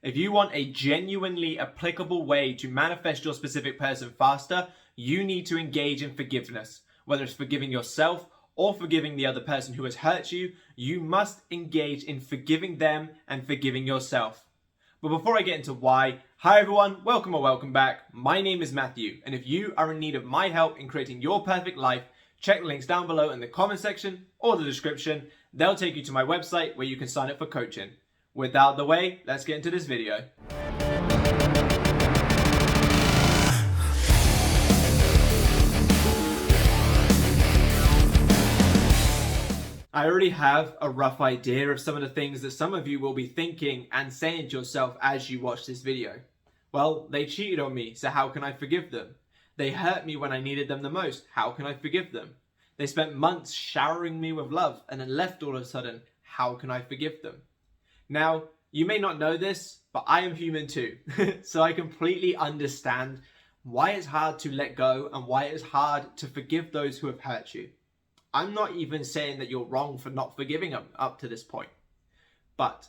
If you want a genuinely applicable way to manifest your specific person faster, you need to engage in forgiveness. Whether it's forgiving yourself or forgiving the other person who has hurt you, you must engage in forgiving them and forgiving yourself. But before I get into why, hi everyone, welcome or welcome back. My name is Matthew, and if you are in need of my help in creating your perfect life, check the links down below in the comment section or the description. They'll take you to my website where you can sign up for coaching. With that out of the way, let's get into this video. I already have a rough idea of some of the things that some of you will be thinking and saying to yourself as you watch this video. Well, they cheated on me, so how can I forgive them? They hurt me when I needed them the most, how can I forgive them? They spent months showering me with love and then left all of a sudden, how can I forgive them? Now, you may not know this, but I am human too, so I completely understand why it's hard to let go and why it is hard to forgive those who have hurt you. I'm not even saying that you're wrong for not forgiving them up to this point, but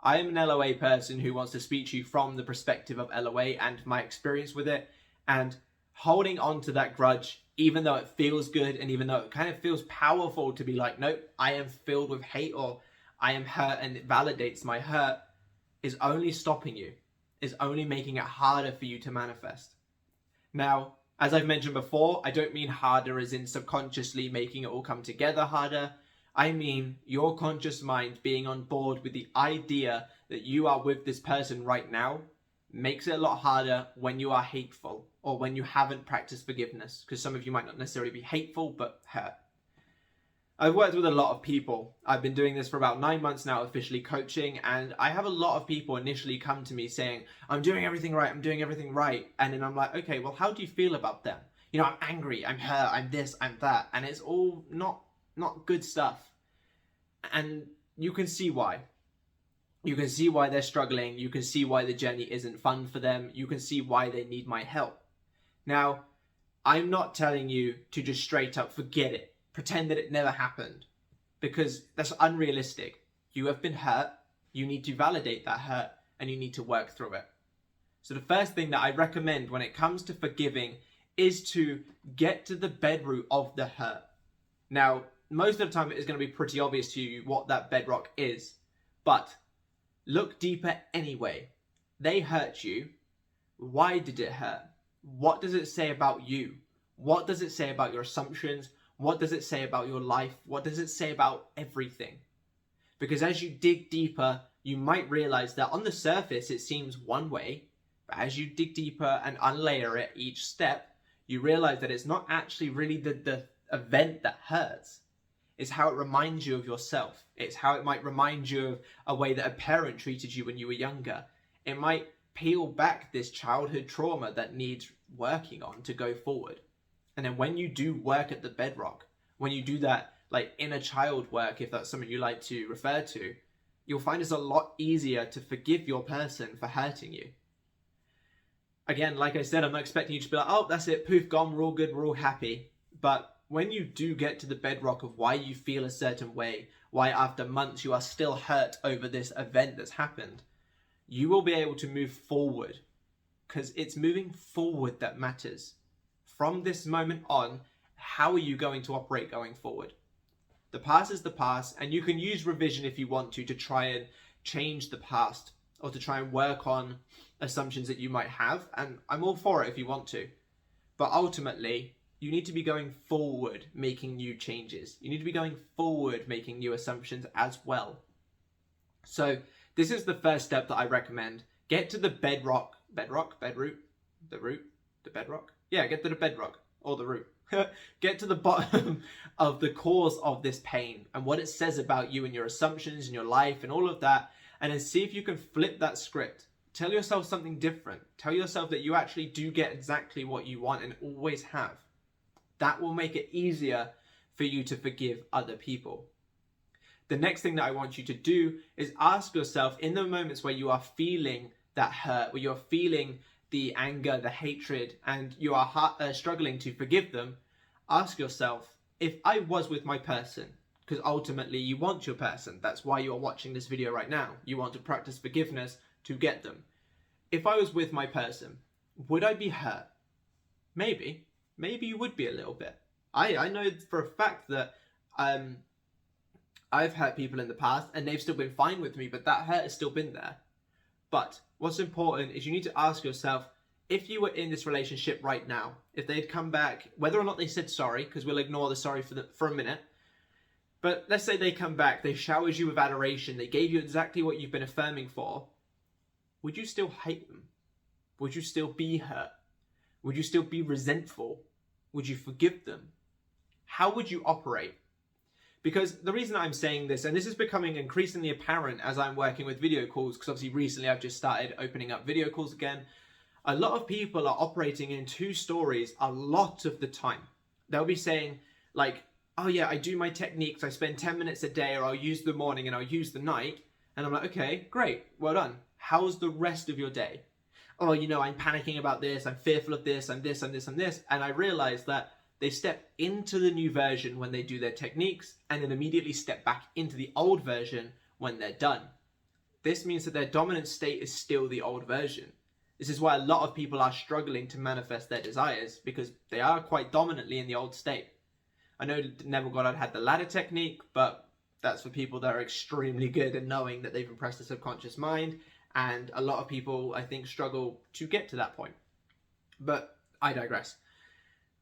I am an LOA person who wants to speak to you from the perspective of LOA and my experience with it, and holding on to that grudge, even though it feels good and even though it kind of feels powerful to be like, nope, I am filled with hate or I am hurt and it validates my hurt, is only stopping you, is only making it harder for you to manifest. Now, as I've mentioned before, I don't mean harder as in subconsciously making it all come together harder. I mean your conscious mind being on board with the idea that you are with this person right now makes it a lot harder when you are hateful or when you haven't practiced forgiveness, because some of you might not necessarily be hateful but hurt. I've worked with a lot of people. I've been doing this for about 9 months now, officially coaching, and I have a lot of people initially come to me saying, I'm doing everything right, I'm doing everything right. And then I'm like, okay, well, how do you feel about them? You know, I'm angry, I'm hurt, I'm this, I'm that. And it's all not good stuff. And you can see why. You can see why they're struggling. You can see why the journey isn't fun for them. You can see why they need my help. Now, I'm not telling you to just straight up forget it. Pretend that it never happened, because that's unrealistic. You have been hurt, you need to validate that hurt, and you need to work through it. So the first thing that I recommend when it comes to forgiving is to get to the bedroot of the hurt. Now, most of the time it is going to be pretty obvious to you what that bedrock is, but look deeper anyway. They hurt you. Why did it hurt? What does it say about you? What does it say about your assumptions? What does it say about your life? What does it say about everything? Because as you dig deeper, you might realize that on the surface it seems one way, but as you dig deeper and unlayer it each step, you realize that it's not actually really the event that hurts. It's how it reminds you of yourself. It's how it might remind you of a way that a parent treated you when you were younger. It might peel back this childhood trauma that needs working on to go forward. And then when you do work at the bedrock, when you do that like inner child work, if that's something you like to refer to, you'll find it's a lot easier to forgive your person for hurting you. Again, like I said, I'm not expecting you to be like, oh, that's it, poof, gone, we're all good, we're all happy. But when you do get to the bedrock of why you feel a certain way, why after months you are still hurt over this event that's happened, you will be able to move forward, because it's moving forward that matters. From this moment on, how are you going to operate going forward? The past is the past, and you can use revision if you want to try and change the past or to try and work on assumptions that you might have, and I'm all for it if you want to. But ultimately, you need to be going forward making new changes. You need to be going forward making new assumptions as well. So this is the first step that I recommend. Get to the bedrock, Yeah, get to the bedrock or the root. Get to the bottom of the cause of this pain and what it says about you and your assumptions and your life and all of that. And then see if you can flip that script. Tell yourself something different. Tell yourself that you actually do get exactly what you want and always have. That will make it easier for you to forgive other people. The next thing that I want you to do is ask yourself, in the moments where you are feeling that hurt, where you're feeling the anger, the hatred, and you are struggling to forgive them, ask yourself, if I was with my person, because ultimately you want your person, that's why you're watching this video right now, you want to practice forgiveness to get them. If I was with my person, would I be hurt? Maybe. Maybe you would be a little bit. I know for a fact that I've hurt people in the past and they've still been fine with me, but that hurt has still been there. But what's important is you need to ask yourself, if you were in this relationship right now, if they'd come back, whether or not they said sorry, because we'll ignore the sorry for a minute, but let's say they come back, they showered you with adoration, they gave you exactly what you've been affirming for, would you still hate them? Would you still be hurt? Would you still be resentful? Would you forgive them? How would you operate? Because the reason I'm saying this, and this is becoming increasingly apparent as I'm working with video calls, because obviously recently I've just started opening up video calls again, a lot of people are operating in two stories a lot of the time. They'll be saying like, oh yeah, I do my techniques, I spend 10 minutes a day, or I'll use the morning and I'll use the night. And I'm like, okay, great, well done. How's the rest of your day? Oh, you know, I'm panicking about this, I'm fearful of this, I'm this, I'm this, I'm this. And I realized that they step into the new version when they do their techniques and then immediately step back into the old version when they're done. This means that their dominant state is still the old version. This is why a lot of people are struggling to manifest their desires, because they are quite dominantly in the old state. I know Neville Goddard had the ladder technique, but that's for people that are extremely good at knowing that they've impressed the subconscious mind. And a lot of people, I think, struggle to get to that point. But I digress.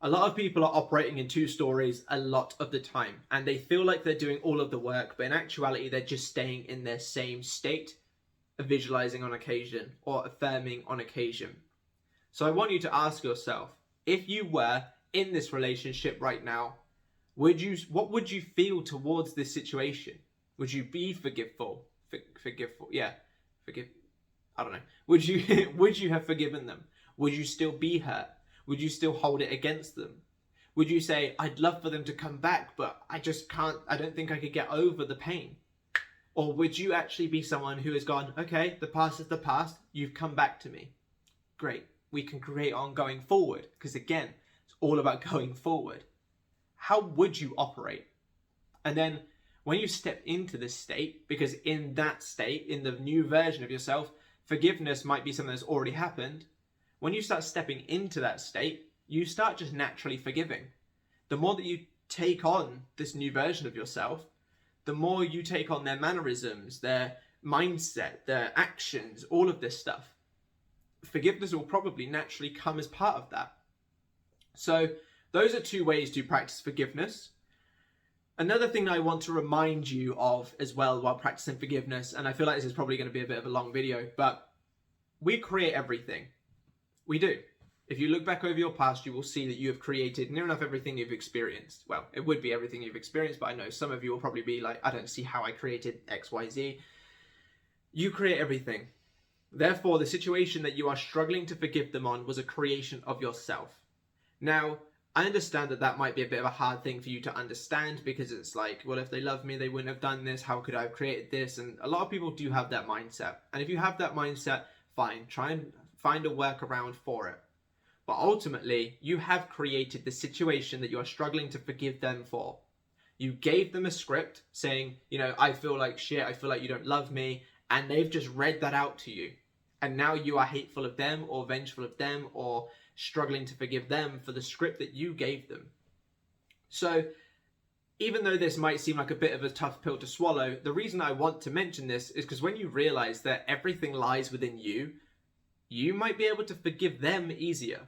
A lot of people are operating in two stories a lot of the time, and they feel like they're doing all of the work, but in actuality, they're just staying in their same state of visualizing on occasion or affirming on occasion. So I want you to ask yourself, if you were in this relationship right now, what would you feel towards this situation? Would you be forgiveful? I don't know. Would you have forgiven them? Would you still be hurt? Would you still hold it against them? Would you say, I'd love for them to come back, but I just can't, I don't think I could get over the pain? Or would you actually be someone who has gone, okay, the past is the past, you've come back to me. Great, we can create on going forward, because again, it's all about going forward. How would you operate? And then when you step into this state, because in that state, in the new version of yourself, forgiveness might be something that's already happened. When you start stepping into that state, you start just naturally forgiving. The more that you take on this new version of yourself, the more you take on their mannerisms, their mindset, their actions, all of this stuff. Forgiveness will probably naturally come as part of that. So those are two ways to practice forgiveness. Another thing I want to remind you of as well while practicing forgiveness, and I feel like this is probably going to be a bit of a long video, but we create everything. We do. If you look back over your past, you will see that you have created near enough everything you've experienced. Well, it would be everything you've experienced, but I know some of you will probably be like, I don't see how I created X, Y, Z. You create everything. Therefore, the situation that you are struggling to forgive them on was a creation of yourself. Now, I understand that that might be a bit of a hard thing for you to understand, because it's like, well, if they love me, they wouldn't have done this. How could I have created this? And a lot of people do have that mindset. And if you have that mindset, fine, try and find a workaround for it. But ultimately, you have created the situation that you are struggling to forgive them for. You gave them a script saying, you know, I feel like shit, I feel like you don't love me, and they've just read that out to you. And now you are hateful of them or vengeful of them or struggling to forgive them for the script that you gave them. So even though this might seem like a bit of a tough pill to swallow, the reason I want to mention this is because when you realize that everything lies within you, you might be able to forgive them easier.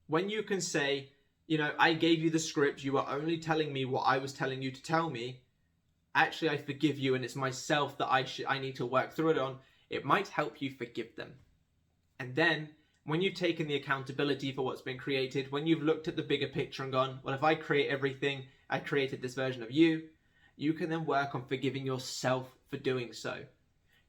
When you can say, you know, I gave you the script, you were only telling me what I was telling you to tell me. Actually, I forgive you, and it's myself that I need to work through it on. It might help you forgive them. And then when you've taken the accountability for what's been created, when you've looked at the bigger picture and gone, well, if I create everything, I created this version of you, you can then work on forgiving yourself for doing so.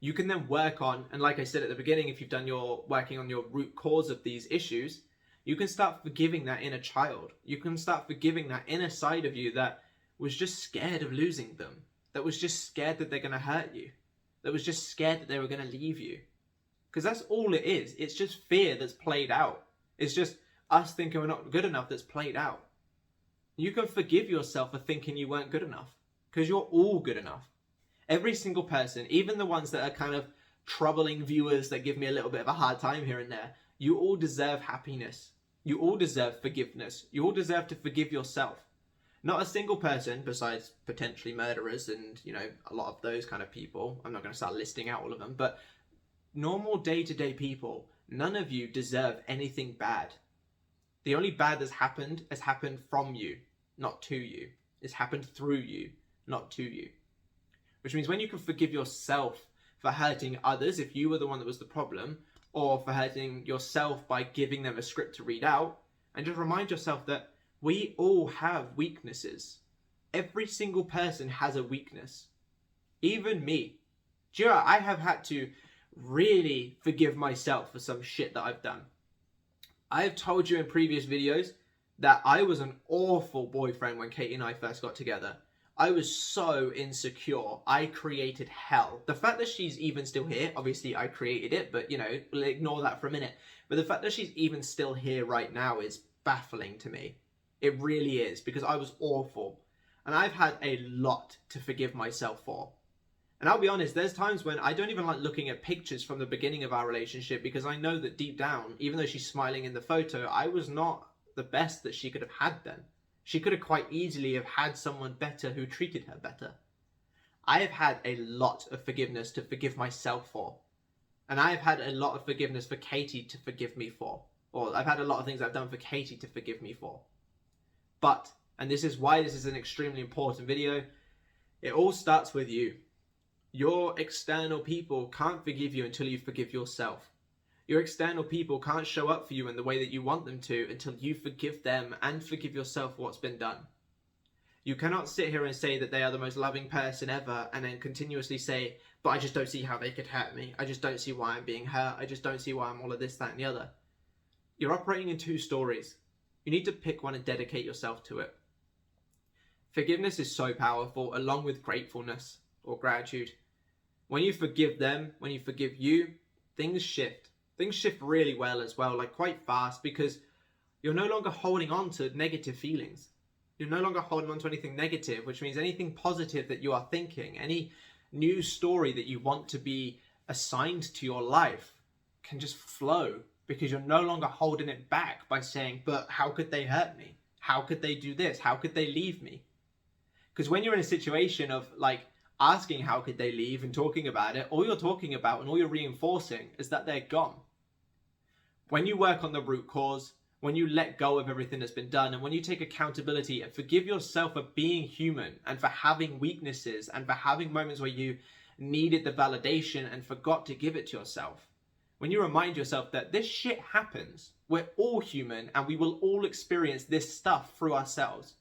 You can then work on, and like I said at the beginning, if you've done your working on your root cause of these issues, you can start forgiving that inner child. You can start forgiving that inner side of you that was just scared of losing them, that was just scared that they're going to hurt you, that was just scared that they were going to leave you. Because that's all it is. It's just fear that's played out. It's just us thinking we're not good enough that's played out. You can forgive yourself for thinking you weren't good enough, because you're all good enough. Every single person, even the ones that are kind of troubling viewers that give me a little bit of a hard time here and there, you all deserve happiness. You all deserve forgiveness. You all deserve to forgive yourself. Not a single person, besides potentially murderers and, you know, a lot of those kind of people. I'm not going to start listing out all of them, but normal day-to-day people, none of you deserve anything bad. The only bad that's happened has happened from you, not to you. It's happened through you, not to you. Which means when you can forgive yourself for hurting others, if you were the one that was the problem, or for hurting yourself by giving them a script to read out, and just remind yourself that we all have weaknesses. Every single person has a weakness. Even me. Do you know, I have had to really forgive myself for some shit that I've done. I've told you in previous videos that I was an awful boyfriend when Katie and I first got together. I was so insecure. I created hell. The fact that she's even still here, obviously I created it, but you know, we'll ignore that for a minute. But the fact that she's even still here right now is baffling to me. It really is, because I was awful. And I've had a lot to forgive myself for. And I'll be honest, there's times when I don't even like looking at pictures from the beginning of our relationship, because I know that deep down, even though she's smiling in the photo, I was not the best that she could have had then. She could have quite easily have had someone better who treated her better. I have had a lot of forgiveness to forgive myself for. And I have had a lot of forgiveness for Katie to forgive me for. Or I've had a lot of things I've done for Katie to forgive me for. But, and this is why this is an extremely important video, it all starts with you. Your external people can't forgive you until you forgive yourself. Your external people can't show up for you in the way that you want them to until you forgive them and forgive yourself for what's been done. You cannot sit here and say that they are the most loving person ever and then continuously say, but I just don't see how they could hurt me. I just don't see why I'm being hurt. I just don't see why I'm all of this, that, and the other. You're operating in two stories. You need to pick one and dedicate yourself to it. Forgiveness is so powerful, along with gratefulness or gratitude. When you forgive them, when you forgive you, things shift. Things shift really well as well, like quite fast, because you're no longer holding on to negative feelings. You're no longer holding on to anything negative, which means anything positive that you are thinking, any new story that you want to be assigned to your life can just flow, because you're no longer holding it back by saying, but how could they hurt me? How could they do this? How could they leave me? Because when you're in a situation of like asking how could they leave and talking about it, all you're talking about and all you're reinforcing is that they're gone. When you work on the root cause, when you let go of everything that's been done, and when you take accountability and forgive yourself for being human and for having weaknesses and for having moments where you needed the validation and forgot to give it to yourself, when you remind yourself that this shit happens, we're all human and we will all experience this stuff through ourselves.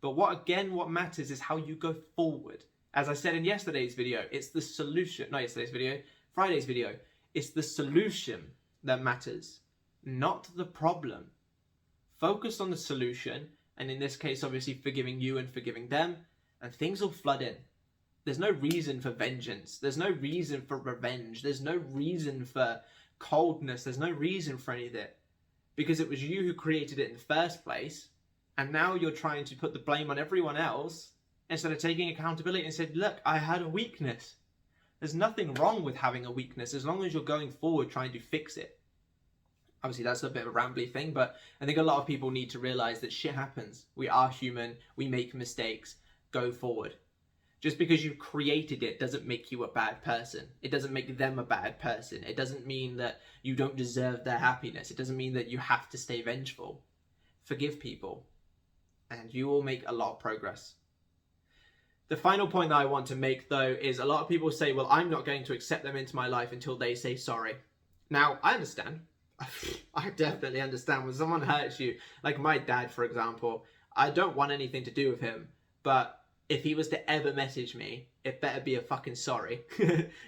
But what matters is how you go forward. As I said in yesterday's video, it's the solution, not yesterday's video, Friday's video, it's the solution that matters, not the problem. Focus on the solution, and in this case, obviously forgiving you and forgiving them, and things will flood in. There's no reason for vengeance. There's no reason for revenge. There's no reason for coldness. There's no reason for any of it, because it was you who created it in the first place, and now you're trying to put the blame on everyone else instead of taking accountability and said, look, I had a weakness. There's nothing wrong with having a weakness as long as you're going forward trying to fix it. Obviously, that's a bit of a rambly thing, but I think a lot of people need to realize that shit happens. We are human. We make mistakes. Go forward. Just because you've created it doesn't make you a bad person. It doesn't make them a bad person. It doesn't mean that you don't deserve their happiness. It doesn't mean that you have to stay vengeful. Forgive people, and you will make a lot of progress. The final point that I want to make, though, is a lot of people say, well, I'm not going to accept them into my life until they say sorry. Now, I understand. I definitely understand when someone hurts you, like my dad, for example. I don't want anything to do with him, but if he was to ever message me, it better be a fucking sorry,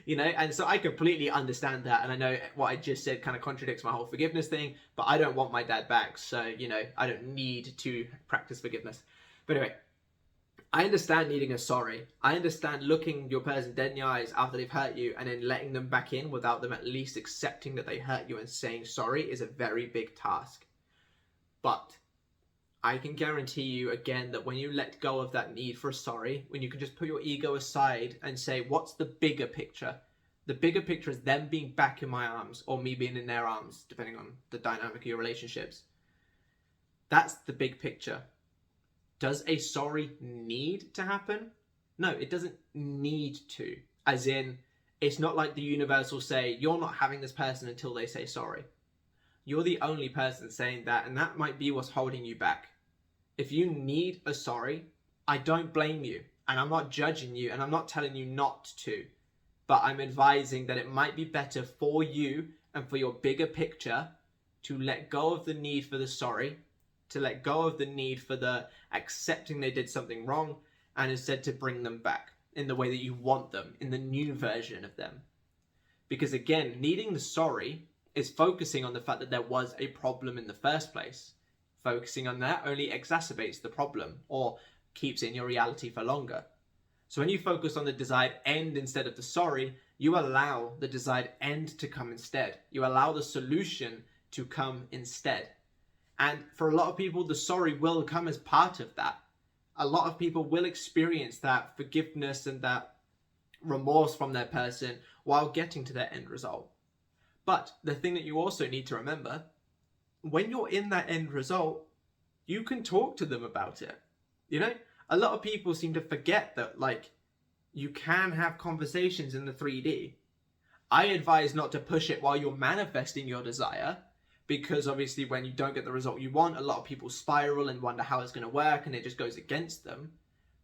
you know? And so I completely understand that. And I know what I just said kind of contradicts my whole forgiveness thing, but I don't want my dad back. So, you know, I don't need to practice forgiveness. But anyway, I understand needing a sorry. I understand looking your person dead in the eyes after they've hurt you and then letting them back in without them at least accepting that they hurt you and saying sorry is a very big task. But I can guarantee you again that when you let go of that need for a sorry, when you can just put your ego aside and say, what's the bigger picture? The bigger picture is them being back in my arms or me being in their arms, depending on the dynamic of your relationships. That's the big picture. Does a sorry need to happen? No, it doesn't need to. As in, it's not like the universe will say, you're not having this person until they say sorry. You're the only person saying that, and that might be what's holding you back. If you need a sorry, I don't blame you, and I'm not judging you, and I'm not telling you not to. But I'm advising that it might be better for you and for your bigger picture to let go of the need for the sorry, to let go of the need for the accepting they did something wrong, and instead to bring them back in the way that you want them, in the new version of them. Because again, needing the sorry is focusing on the fact that there was a problem in the first place. Focusing on that only exacerbates the problem or keeps it in your reality for longer. So when you focus on the desired end instead of the sorry, you allow the desired end to come instead. You allow the solution to come instead. And for a lot of people, the sorry will come as part of that. A lot of people will experience that forgiveness and that remorse from their person while getting to their end result. But the thing that you also need to remember, when you're in that end result, you can talk to them about it. You know, a lot of people seem to forget that, like, you can have conversations in the 3D. I advise not to push it while you're manifesting your desire, because obviously when you don't get the result you want, a lot of people spiral and wonder how it's going to work, and it just goes against them.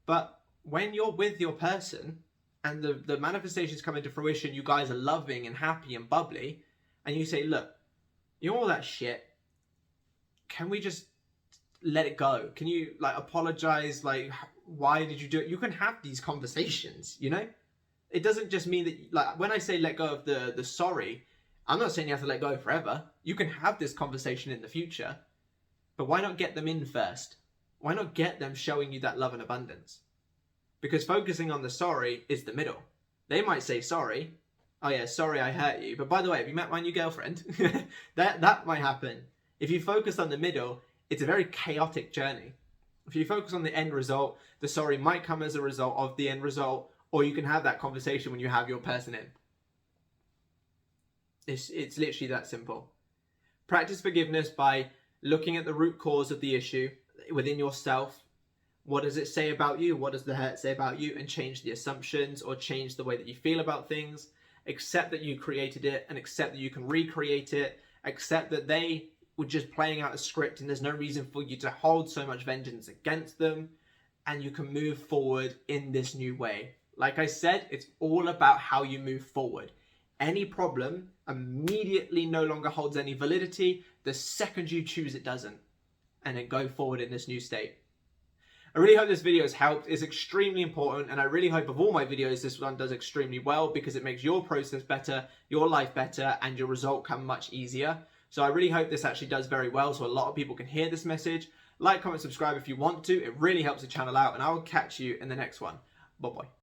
But when you're with your person and the manifestations come into fruition, you guys are loving and happy and bubbly, and you say, look, you know all that shit, can we just let it go? Can you, like, apologize? Like, why did you do it? You can have these conversations, you know? It doesn't just mean that, like, when I say let go of the sorry, I'm not saying you have to let go forever. You can have this conversation in the future, but why not get them in first? Why not get them showing you that love and abundance? Because focusing on the sorry is the middle. They might say sorry. Oh yeah, sorry I hurt you. But by the way, have you met my new girlfriend? that might happen. If you focus on the middle, it's a very chaotic journey. If you focus on the end result, the sorry might come as a result of the end result, or you can have that conversation when you have your person in. It's literally that simple. Practice forgiveness by looking at the root cause of the issue within yourself. What does it say about you? What does the hurt say about you? And change the assumptions or change the way that you feel about things. Accept that you created it and accept that you can recreate it. Accept that they were just playing out a script and there's no reason for you to hold so much vengeance against them. And you can move forward in this new way. Like I said, it's all about how you move forward. Any problem immediately no longer holds any validity the second you choose it doesn't. And then go forward in this new state. I really hope this video has helped. It's extremely important, and I really hope of all my videos this one does extremely well, because it makes your process better, your life better, and your result come much easier. So I really hope this actually does very well so a lot of people can hear this message. Like, comment, subscribe if you want to. It really helps the channel out, and I will catch you in the next one. Bye-bye.